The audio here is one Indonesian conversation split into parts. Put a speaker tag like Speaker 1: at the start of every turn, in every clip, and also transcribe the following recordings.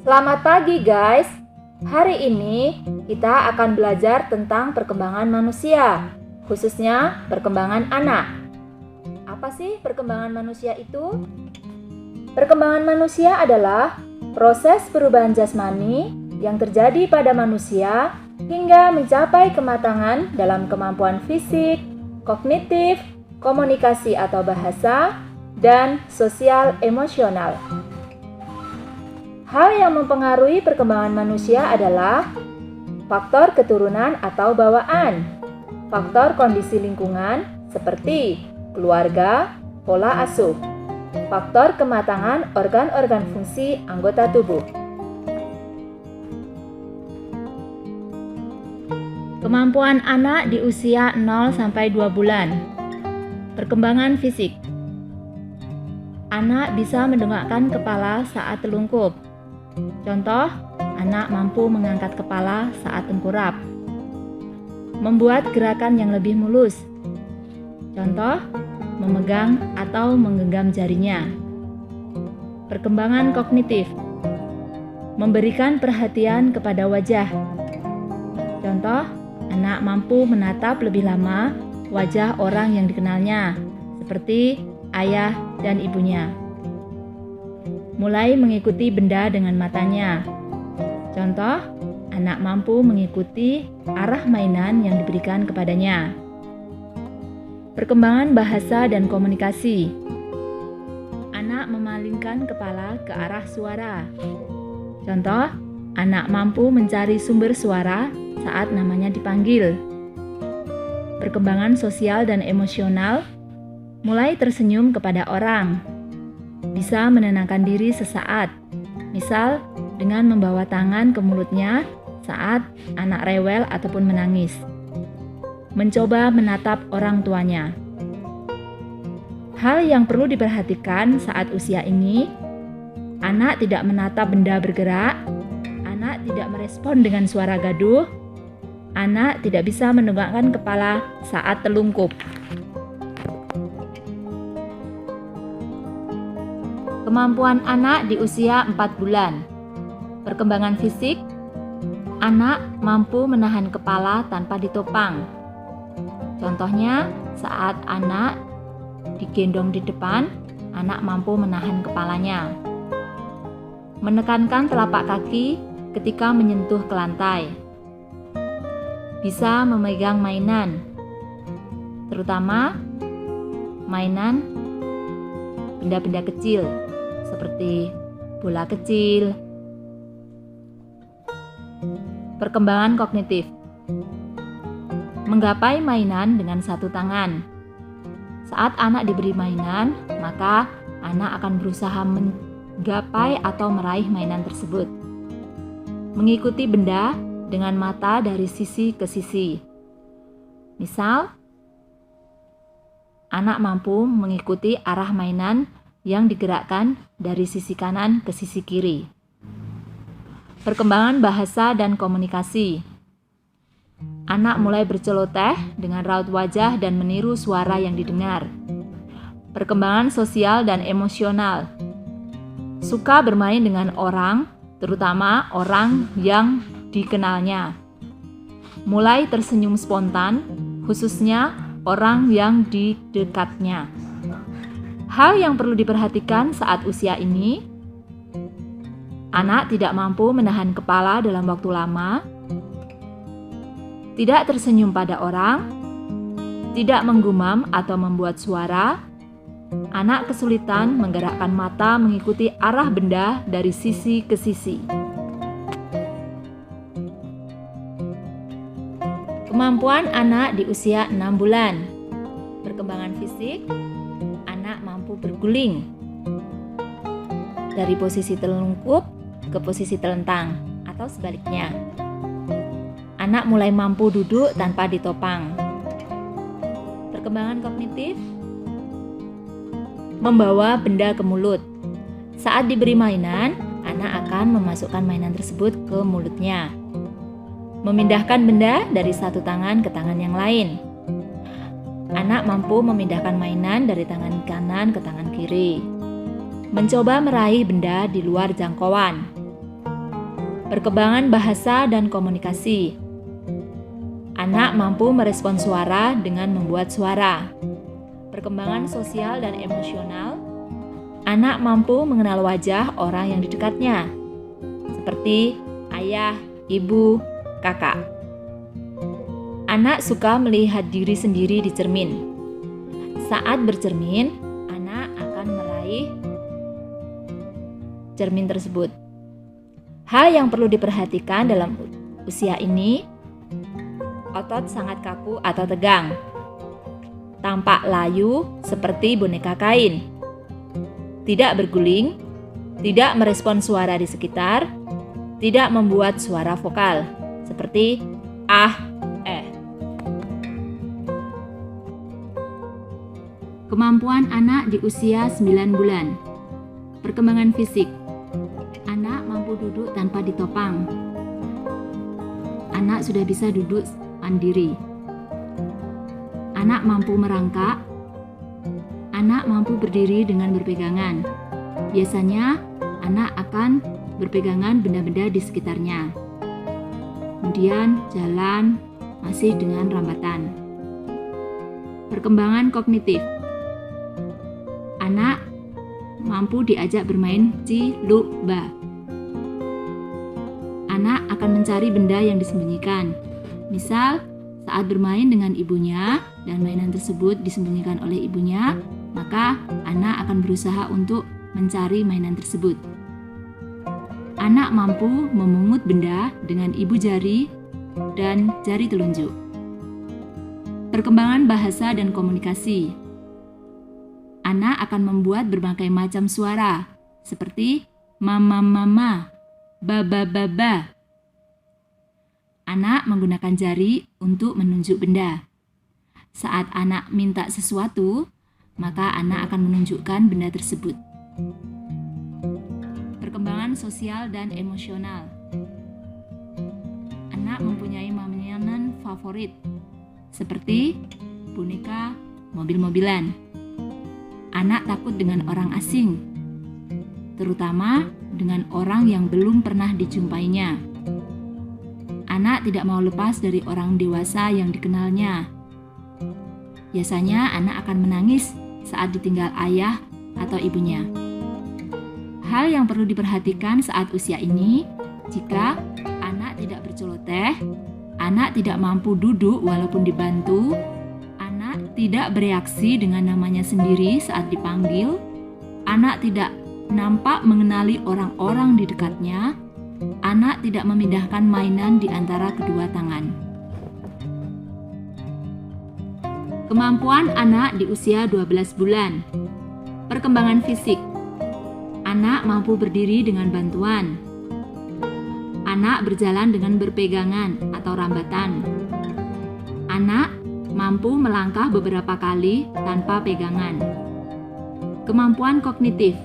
Speaker 1: Selamat pagi guys. Hari ini kita akan belajar tentang perkembangan manusia, khususnya perkembangan anak. Apa sih perkembangan manusia itu? Perkembangan manusia adalah proses perubahan jasmani yang terjadi pada manusia hingga mencapai kematangan dalam kemampuan fisik, kognitif, komunikasi atau bahasa, dan sosial emosional. Hal yang mempengaruhi perkembangan manusia adalah faktor keturunan atau bawaan, faktor kondisi lingkungan seperti keluarga, pola asuh, faktor kematangan organ-organ fungsi anggota tubuh. Kemampuan anak di usia 0-2 bulan. Perkembangan fisik. Anak bisa mendongakkan kepala saat telungkup. Contoh, anak mampu mengangkat kepala saat tengkurap. Membuat gerakan yang lebih mulus. Contoh, memegang atau menggenggam jarinya. Perkembangan kognitif. Memberikan perhatian kepada wajah. Contoh, anak mampu menatap lebih lama wajah orang yang dikenalnya, seperti ayah dan ibunya. Mulai mengikuti benda dengan matanya. Contoh, anak mampu mengikuti arah mainan yang diberikan kepadanya. Perkembangan bahasa dan komunikasi. Anak memalingkan kepala ke arah suara. Contoh, anak mampu mencari sumber suara saat namanya dipanggil. Perkembangan sosial dan emosional. Mulai tersenyum kepada orang. Bisa menenangkan diri sesaat, misal dengan membawa tangan ke mulutnya saat anak rewel ataupun menangis. Mencoba menatap orang tuanya. Hal yang perlu diperhatikan saat usia ini, anak tidak menatap benda bergerak, anak tidak merespon dengan suara gaduh, anak tidak bisa mendongakkan kepala saat telungkup. Kemampuan anak di usia 4 bulan. Perkembangan fisik. Anak mampu menahan kepala tanpa ditopang. Contohnya, saat anak digendong di depan, anak mampu menahan kepalanya. Menekankan telapak kaki ketika menyentuh ke lantai. Bisa memegang mainan, terutama mainan benda-benda kecil seperti bola kecil. Perkembangan kognitif. Menggapai mainan dengan satu tangan. Saat anak diberi mainan, maka anak akan berusaha menggapai atau meraih mainan tersebut. Mengikuti benda dengan mata dari sisi ke sisi. Misal, anak mampu mengikuti arah mainan yang digerakkan dari sisi kanan ke sisi kiri. Perkembangan bahasa dan komunikasi. Anak mulai berceloteh dengan raut wajah dan meniru suara yang didengar. Perkembangan sosial dan emosional. Suka bermain dengan orang, terutama orang yang dikenalnya. Mulai tersenyum spontan, khususnya orang yang di dekatnya. Hal yang perlu diperhatikan saat usia ini, anak tidak mampu menahan kepala dalam waktu lama, tidak tersenyum pada orang, tidak menggumam atau membuat suara, anak kesulitan menggerakkan mata mengikuti arah benda dari sisi ke sisi. Kemampuan anak di usia 6 bulan. Perkembangan fisik. Anak mampu berguling dari posisi telungkup ke posisi telentang atau sebaliknya. Anak mulai mampu duduk tanpa ditopang. Perkembangan kognitif. Membawa benda ke mulut. Saat diberi mainan, anak akan memasukkan mainan tersebut ke mulutnya. Memindahkan benda dari satu tangan ke tangan yang lain. Anak mampu memindahkan mainan dari tangan kanan ke tangan kiri. Mencoba meraih benda di luar jangkauan. Perkembangan bahasa dan komunikasi. Anak mampu merespon suara dengan membuat suara. Perkembangan sosial dan emosional. Anak mampu mengenal wajah orang yang di dekatnya, seperti ayah, ibu, kakak. Anak suka melihat diri sendiri di cermin. Saat bercermin, anak akan meraih cermin tersebut. Hal yang perlu diperhatikan dalam usia ini, otot sangat kaku atau tegang, tampak layu seperti boneka kain, tidak berguling, tidak merespon suara di sekitar, tidak membuat suara vokal, seperti ah, eh. Kemampuan anak di usia 9 bulan. Perkembangan fisik. Anak mampu duduk tanpa ditopang. Anak sudah bisa duduk mandiri. Anak mampu merangkak. Anak mampu berdiri dengan berpegangan. Biasanya, anak akan berpegangan benda-benda di sekitarnya. Kemudian, jalan masih dengan rambatan. Perkembangan kognitif. Anak mampu diajak bermain cilukba. Anak akan mencari benda yang disembunyikan. Misal, saat bermain dengan ibunya dan mainan tersebut disembunyikan oleh ibunya, maka anak akan berusaha untuk mencari mainan tersebut. Anak mampu memungut benda dengan ibu jari dan jari telunjuk. Perkembangan bahasa dan komunikasi. Anak akan membuat berbagai macam suara, seperti mama-mama, baba-baba. Anak menggunakan jari untuk menunjuk benda. Saat anak minta sesuatu, maka anak akan menunjukkan benda tersebut. Perkembangan sosial dan emosional. Anak mempunyai mainan favorit, seperti boneka, mobil-mobilan. Anak takut dengan orang asing, terutama dengan orang yang belum pernah dijumpainya. Anak tidak mau lepas dari orang dewasa yang dikenalnya. Biasanya anak akan menangis saat ditinggal ayah atau ibunya. Hal yang perlu diperhatikan saat usia ini, jika anak tidak berceloteh, anak tidak mampu duduk walaupun dibantu, anak tidak bereaksi dengan namanya sendiri saat dipanggil, anak tidak nampak mengenali orang-orang di dekatnya, anak tidak memindahkan mainan di antara kedua tangan. Kemampuan anak di usia 12 bulan. Perkembangan fisik. Anak mampu berdiri dengan bantuan. Anak berjalan dengan berpegangan atau rambatan. Anak mampu melangkah beberapa kali tanpa pegangan. Kemampuan kognitif.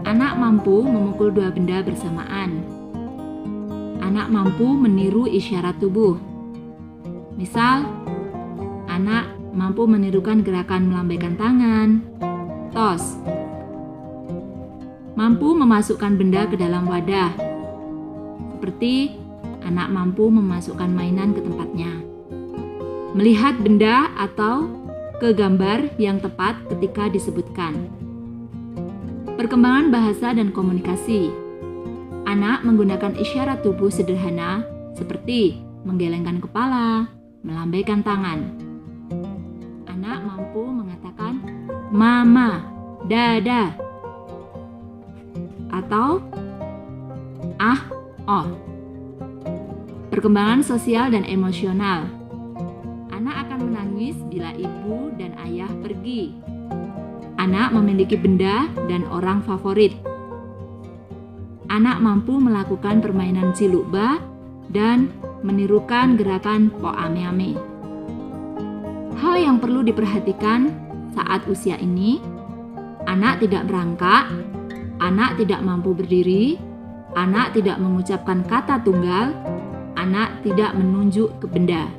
Speaker 1: Anak mampu memukul dua benda bersamaan. Anak mampu meniru isyarat tubuh. Misal, anak mampu menirukan gerakan melambaikan tangan, tos. Mampu memasukkan benda ke dalam wadah, seperti anak mampu memasukkan mainan ke tempatnya. Melihat benda atau ke gambar yang tepat ketika disebutkan. Perkembangan bahasa dan komunikasi. Anak menggunakan isyarat tubuh sederhana seperti menggelengkan kepala, melambaikan tangan. Anak mampu mengatakan mama, dada, atau ah, oh. Perkembangan sosial dan emosional. Anak akan menangis bila ibu dan ayah pergi. Anak memiliki benda dan orang favorit. Anak mampu melakukan permainan cilukba dan menirukan gerakan po ame-ame. Hal yang perlu diperhatikan saat usia ini, anak tidak merangkak, anak tidak mampu berdiri, anak tidak mengucapkan kata tunggal, anak tidak menunjuk ke benda.